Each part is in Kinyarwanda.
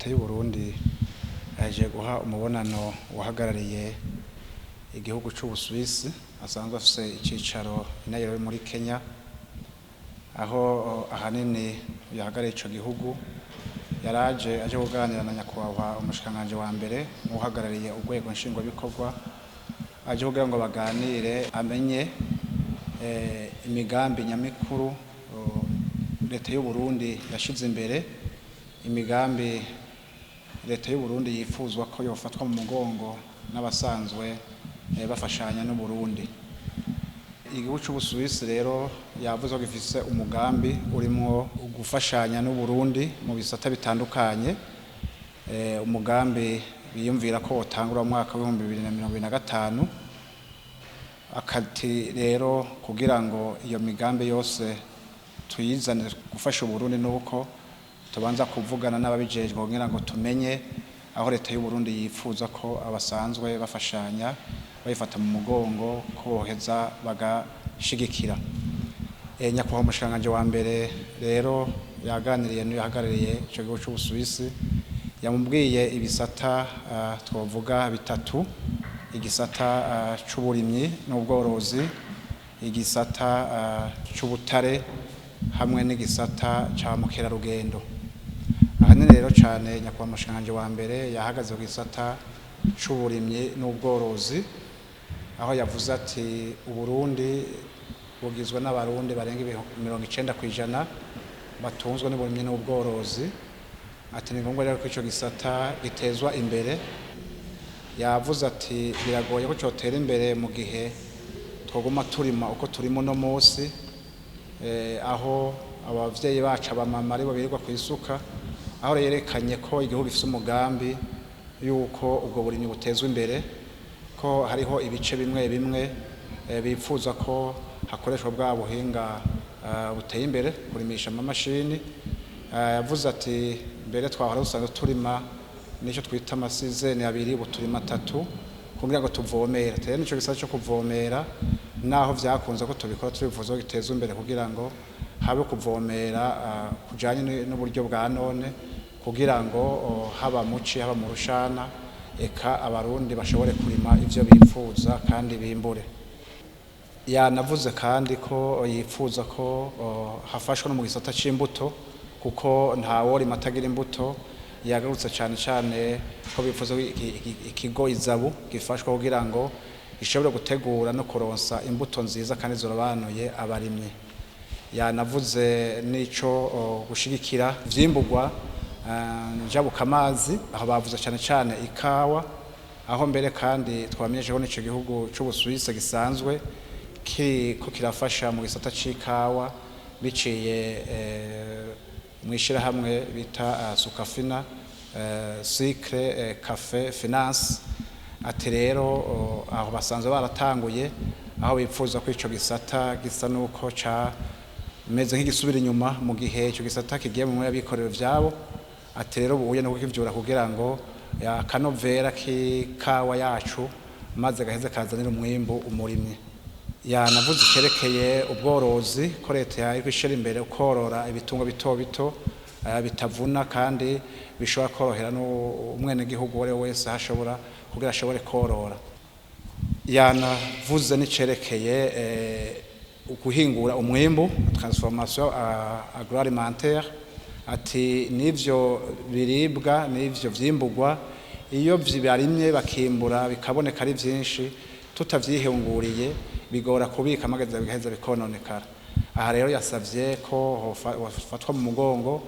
Leta y'u Burundi yaje guha umubonano wahagarariye igihugu cy'u Suisse asanzwe afise icicaro Nairobi muri Kenya, aho ahanini yahagarariye ico gihugu yaraje aje kuganira na nyakubahwa umushikiranganji wa mbere muhagarariye urwego nshingwabikorwa, aje kugira ngo baganire amenye imigambi nyamikuru Leta y'u Burundi yashize imbere, imigambi Leta y'u Burundi yifuzwa ko yofatwa mu mugongo n'abasanzwe bafashanya n'u Burundi. Igihugu cy'u Suisse rero yavuze ko gifise umugambi urimo gufashanya n'u Burundi mu bisata bitandukanye, umugambi biyumvira ko utangura mu mwaka wa 2025, akati rero kugira ngo iyo migambi yose tuyizane gufasha u Burundi nuko tubanza kuvugana n'ababijejwe kugira ngo tumenye aho Leta y'u Burundi yifuza ko abasanzwe bafashanya bayifata mu mugongo ko boheza bagashigikira. Nyakubahwa umushikiranganji wa mbere rero yaganiriye n'uyahagarariye ico gihugu cy'u Suisse, yamubwiye ibisata twovuga bitatu: igisata c'uburimyi n'ubworozi, igisata c'ubutare hamwe n'igisata ca mukerarugendo. Ahanini rero cane nyakubahwa umushikiranganji wa mbere yahagaze ku gisata c'uburimyi n'ubworozi, aho yavuze ati Uburundi bugizwe n'abarundi barenga 90% batunzwe n'uburimyi n'ubworozi, ati ni ngombwa rero ko ico gisata gitezwa imbere. Yavuze ati biragoye ko cotera imbere mu gihe twoguma turima uko turimo no munsi, aho abavyeyi bacu abamama ari bo birirwa kwisuka, aho yerekanye ko igihugu gifise umugambi yuko ubwo burimyi butezwa imbere, ko hariho ibice bimwe bimwe bipfuza ko hakoreshwa bwa buhinga buteye imbere kurimisha amamashini. Yavuze ati mbere twahora dusanzwe turima nico twita amasizeni 2 buturima 3 kugira ngo tuvomera. Rero nico gisata cyo kuvomera naho vyakunze ko tubikora turifuza ko gitezwa imbere kugira ngo habe kuvomera kujanye n'uburyo bwa none, kugira ngo haba muci haba mu rushana eka abarundi bashobore kurima ivyo bifuza kandi bimbure. Yanavuze kandi ko yifuza ko hafashwa no mu gisata c'imbuto, kuko ntawo rimatagira imbuto. Yagarutse cyane ko bifuza ikigo izabu gifashwa kugira ngo ishobore gutegura no kuronsa imbuto nziza kandi zorobanuye abarimyi. Yanavuze nico gushigikira vyimburwa njabuka amazi, aho bavuze cyane ikawa, aho mbere kandi twamenyeje ko nico gihugu cy'u Suisse gisanzwe ko kirafasha mu gisata c'ikawa biciye mwishira hamwe bita Sukafina Sucre Cafe Finance. Ati rero aho basanzwe baratanguye, aho bipfuza ko ico gisata gisa nuko ca meze nk'igisubira inyuma mu gihe ico gisata kigiye mu yabikorero vyabo. Ati rero buye no kukivyura kugira ngo akanovera k'ikawa yacu maze gaheze kazanira umwimbu umurimyi. Yanavuze ikerekeye ubworozi ko Leta yariko ishira imbere ukorora ibitungwa bito bito bitavuna kandi bishobora korohera n'umwene gihugu wese hashobora kugira ashobore korora. Yanavuze n'icerekeye guhingura umwimbu, transformation agroalimentaire. Ati nivyo biribwa nivyo vyimburwa iyo vyibarimye bakimbura bikaboneka ari vyinshi, tutavyihinguriye bigora kubika mageze bigaheza bikononekara. Aha rero yasavye ko hofatwa mu mugongo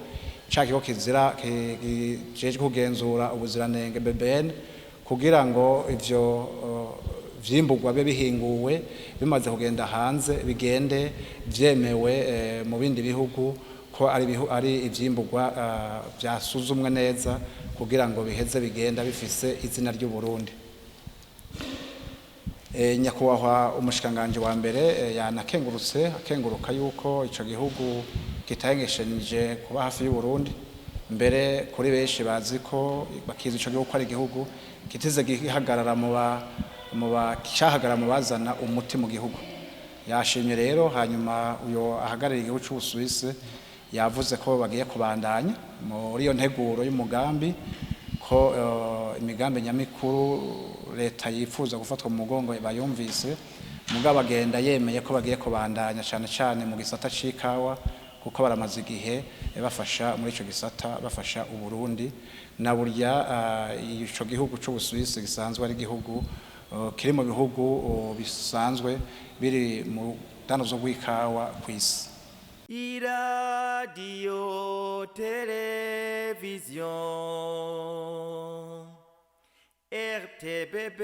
cakiko kizira kijeje kugenzura ubuziranenge BBN, kugira ngo ivyo vyimburwa be bihinguwe bimaze kugenda hanze bigende vyemewe mu bindi bihugu ko ari ivyimburwa vyasuzumwe neza kugira ngo biheze bigenda bifise izina ry'u Burundi. Nyakubahwa umushikiranganji wa mbere akenguruka yuko ico gihugu kitayengeshenije kuba hafi y'u Burundi. Mbere kuri benshi bazi ko bakiza ico gihugu ko ari igihugu kitize gihagarara mu bazana umuti mu gihugu. Yashimye rero hanyuma uyo ahagarariye igihugu cy'u Suisse yavuze ko bagiye kubandanya muri iyo nteguro y'umugambi ko imigambi nyamikuru leta yifuza gufatwa mu mugongo bayumvise mugabo bagenda yemeye ko bagiye kubandanya cyane mu gisata c'ikawa kuko baramaze igihe bafasha muri ico gisata bafasha Uburundi na burya ico gihugu c'u Suisse gisanzwe ari gihugu kiri mu bihugu bisanzwe biri mu danozo rw'ikawa kw'isi. Radio Television RTBB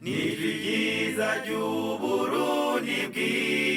Nijwi ryiza ry'Uburundi bwiza